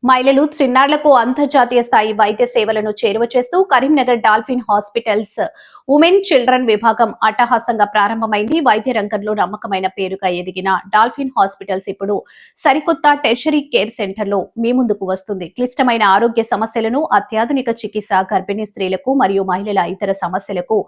మహిళలు చిన్నారులకు అంతర్జాతీయ స్థాయి వైద్య సేవలను చేరువ చేస్తూ Karimnagar dolphin hospitals women children విభాగం అట్టహాసంగా ప్రారంభమైంది. వైద్య రంగంలో నమ్మకమైన పేరుగా ఎదిగిన డాల్ఫిన్ హాస్పిటల్స్ ఇప్పుడు సరికొత్త టెర్షరీ కేర్ సెంటర్లో మీ ముందుకు వస్తుంది. క్లిష్టమైన ఆరోగ్య సమస్యలను, అత్యాధునిక చికిత్స, గర్భిణీ స్త్రీలకు మరియు మహిళల ఇతర సమస్యలకు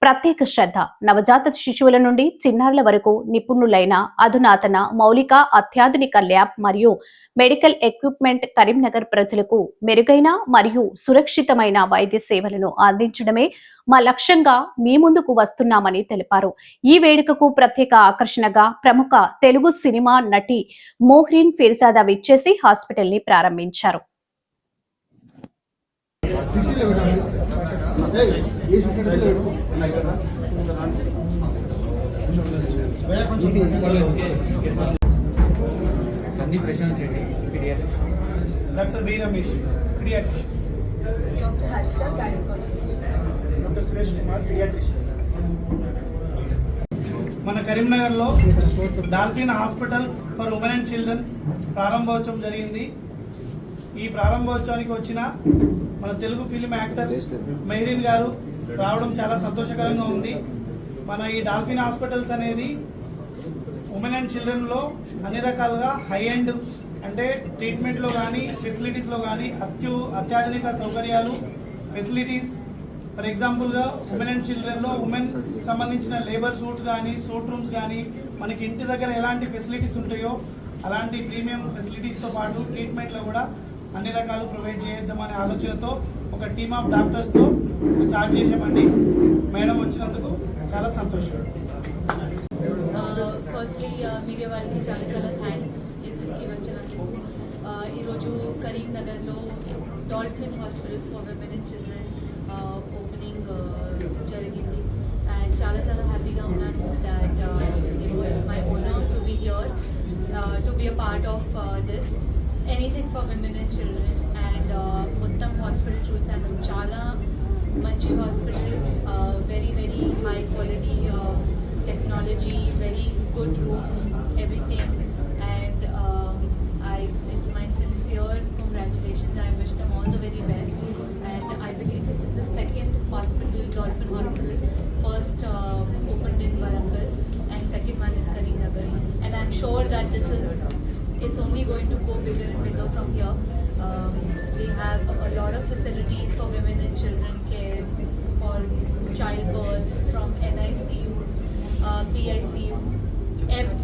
ప్రత్యేక శ్రద్ధ, నవజాత శిశువుల నుండి చిన్నారుల వరకు నిపుణులైన అధునాతన మౌలిక అత్యాధునిక ల్యాబ్ మరియు మెడికల్ ఎక్విప్మెంట్ కరీంనగర్ ప్రజలకు మెరుగైన మరియు సురక్షితమైన వైద్య సేవలను అందించడమే మా లక్ష్యంగా మీ ముందుకు వస్తున్నామని తెలిపారు. ఈ వేడుకకు ప్రత్యేక ఆకర్షణగా ప్రముఖ తెలుగు సినిమా నటి మోహ్రీన్ ఫిర్జాదా విచ్చేసి హాస్పిటల్ ని ప్రారంభించారు. Doctor B Ramesh pediatrician, doctor Harsha gynaecologist, doctor Suresh Kumar pediatrician. మన కరీంనగర్లో Dolphin hospitals for women and children ప్రారంభోత్సవం జరిగింది. ఈ ప్రారంభోత్సవానికి వచ్చిన మన తెలుగు ఫిల్మ్ యాక్టర్ మెహరీన్ గారు రావడం చాలా సంతోషకరంగా ఉంది. మన ఈ డాల్ఫిన్ హాస్పిటల్స్ అనేది ఉమెన్ అండ్ చిల్డ్రన్లో అన్ని రకాలుగా హై ఎండ్ అంటే ట్రీట్మెంట్లో కానీ ఫెసిలిటీస్లో కానీ అత్యాధునిక సౌకర్యాలు ఫెసిలిటీస్. ఫర్ ఎగ్జాంపుల్గా ఉమెన్ అండ్ చిల్డ్రన్లో ఉమెన్ సంబంధించిన లేబర్ సూట్స్ కానీ సూట్ రూమ్స్ కానీ మనకి ఇంటి దగ్గర ఎలాంటి ఫెసిలిటీస్ ఉంటాయో అలాంటి ప్రీమియం ఫెసిలిటీస్తో పాటు ట్రీట్మెంట్లో కూడా అన్ని రకాలు ప్రొవైడ్ చేద్దామనే ఆలోచనతో ఒక టీమ్ ఆఫ్ డాక్టర్స్తో స్టార్ట్ చేసామండి. మేడం వచ్చినందుకు చాలా సంతోషం. ఫస్ట్లీ మీడియా వాళ్ళకి చాలా చాలా థ్యాంక్స్ ఇక్కడికి వచ్చినందుకు. ఈరోజు కరీంనగర్లో Dolphin hospitals for women and children opening జరిగింది. అండ్ చాలా చాలా హ్యాపీగా ఉన్నాను that it's my owner to be here to be a part of this anything for women and children. And మొత్తం హాస్పిటల్ చూశాను, చాలా మంచి hospital, very very high quality technology, very good rooms, everything, and it's my sincere congratulations. I wish them all the very best, and I believe this is the second hospital, Dolphin Hospital. First opened in Warangal and second one in Karinagar, and I'm sure that it's only going to go bigger and bigger from here. They have a lot of facilities for women and children care, for childbirth, from NICU, PICU,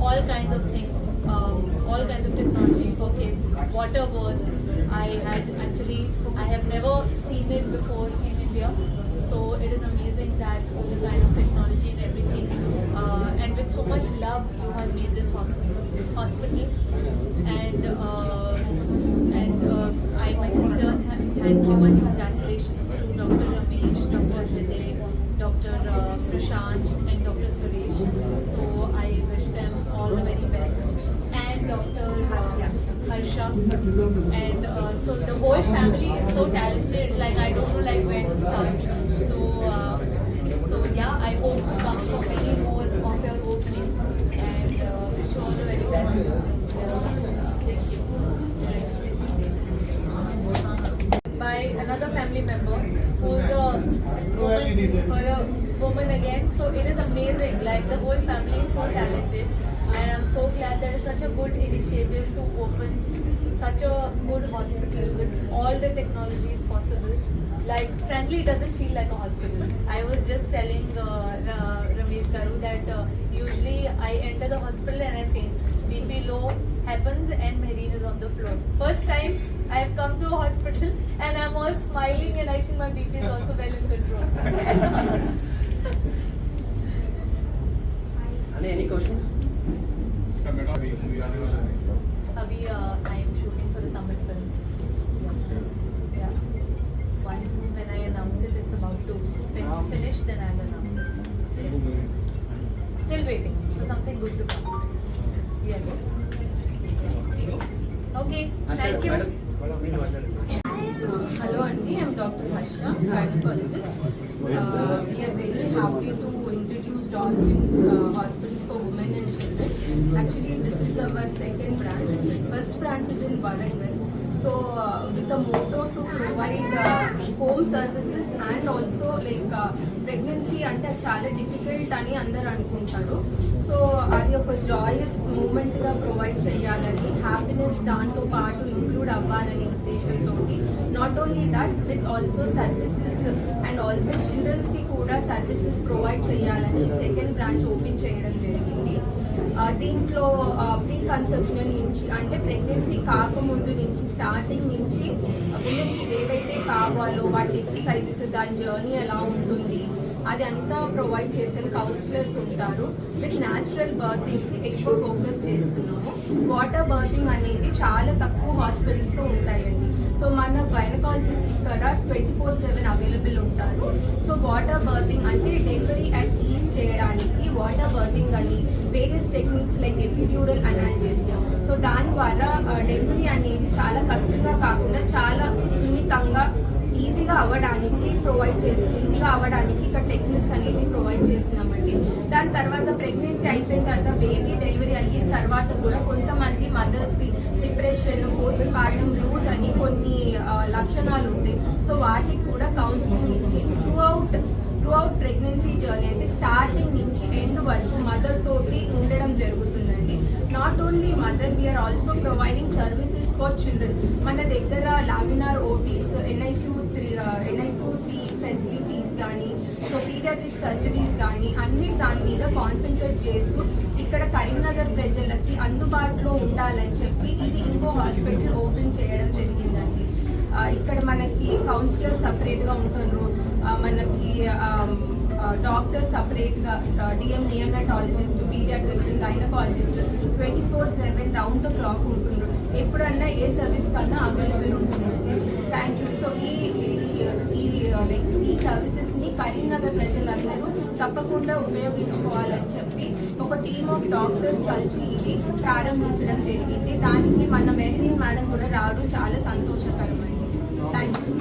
all kinds of things, all kinds of technology for kids, water birth. I have never seen it before in India, so it is amazing that the kind of technology and everything, and with so much love you have made this hospital, and my sincere thank you and congratulations to Dr. Ramesh, Dr. Vinay, Dr. Prashant and Dr. Suresh. So I wish them all the very best, and Dr. Harsha, and so the whole family is so talented, like I don't know like where to start. So yeah, I hope to come for many more of your openings, and wish you all the very best. Thank you. By another family member who's a woman again, so it is amazing, like the whole family is so talented, and I'm so glad there is such a good initiative to open such a good hospital with all the technologies possible. Like frankly it doesn't feel like a hospital. I was just telling Ramesh Garu that usually I enter the hospital and I faint. BP low happens and Mehreen is on the floor. First time I have come to a hospital and I'm all smiling and I think my BP is also well in control. Any questions? Abhi, I am shooting for a Summit film. Yes. Yeah. Once when I announce it, it's about to finish, then I'll announce it. Still waiting for something good to come. Yes. Okay. Thank you. Hello Andy, I'm Dr. Harsha, gynecologist. We are very happy to introduce Dolphin Hospital for Women and Children. Actually, this is our second branch. First branch is in Warangal. So with the motto to provide home services and also like pregnancy అంటే చాలా difficult అని అందరు అనుకుంటారు. So అది ఒక joyous మూమెంట్గా provide చేయాలని, happiness దాంతో పాటు ఇంక్లూడ్ అవ్వాలనే ఉద్దేశంతో not only that with also services and also చిల్డ్రన్స్కి కూడా సర్వీసెస్ ప్రొవైడ్ చేయాలని సెకండ్ బ్రాంచ్ ఓపెన్ చేయడం జరిగింది. దీంట్లో ప్రీ కన్సెప్షనల్ నుంచి అంటే ప్రెగ్నెన్సీ కాకముందు నుంచి స్టార్టింగ్ నుంచి ఉమెన్కి ఏవైతే కావాలో వాటి ఎక్సర్సైజెస్, దాని జర్నీ ఎలా ఉంటుంది అది అంతా ప్రొవైడ్ చేసిన కౌన్సిలర్స్ ఉంటారు. విత్ న్యాచురల్ బర్తింగ్కి ఎక్కువ ఫోకస్ చేస్తున్నాము. వాటర్ బర్తింగ్ అనేది చాలా తక్కువ హాస్పిటల్స్ ఉంటాయండి. సో మన గైనకాలజిస్ట్ ఇక్కడ 24/7 అవైలబుల్ ఉంటారు. సో వాటర్ బర్తింగ్ అంటే డెలివరీ అట్ ఈజ్ చేయడానికి వాటర్ బర్తింగ్ అని various techniques like epidural analgesia. So దాని ద్వారా డెలివరీ అనేది చాలా కష్టంగా కాకుండా చాలా సున్నితంగా ఈజీగా అవ్వడానికి ఇక్కడ టెక్నిక్స్ అనేది ప్రొవైడ్ చేస్తున్నామండి. దాని తర్వాత ప్రెగ్నెన్సీ అయిపోయిన తర్వాత బేబీ డెలివరీ అయిన తర్వాత కూడా కొంతమంది మదర్స్కి డిప్రెషన్, పోస్ట్ పార్టమ్ బ్లూస్ అని కొన్ని లక్షణాలు ఉంటాయి. సో వాటికి కూడా కౌన్సిలింగ్ ఇచ్చి త్రూఅవుట్ ప్రెగ్నెన్సీ జర్నీ అంటే స్టార్టింగ్ నుంచి ఎండ్ వరకు మదర్ తోటి ఉండడం జరుగుతుందండి. Not only mother, we are also providing services for children. మన దగ్గర లామినార్ ఓటీస్, NICU3 ఫెసిలిటీస్ కానీ, సో పీడియాట్రిక్ సర్జరీస్ కానీ అన్ని దాని మీద కాన్సన్ట్రేట్ చేస్తూ ఇక్కడ కరీంనగర్ ప్రజలకి అందుబాటులో ఉండాలని చెప్పి ఇది ఇంకో హాస్పిటల్ ఓపెన్ చేయడం జరిగిందండి. ఇక్కడ మనకి కౌన్సిలర్ సపరేట్గా ఉంటున్నారు, మనకి డాక్టర్స్ సపరేట్గా, DM neonatologist, pediatrician, gynaecologist 24/7 round the clock ఉంటున్నారు. ఎప్పుడన్నా ఏ సర్వీస్ కన్నా అవైలబుల్ ఉంటుందండి. Thank you. సో ఈ సర్వీసెస్ని కరీంనగర్ ప్రజలందరూ తప్పకుండా ఉపయోగించుకోవాలని చెప్పి ఒక టీమ్ ఆఫ్ డాక్టర్స్ కలిసి ఇది ప్రారంభించడం జరిగింది. దానికి మన మెహరీన్ మేడం కూడా రావడం చాలా సంతోషకరమైంది. Thank you.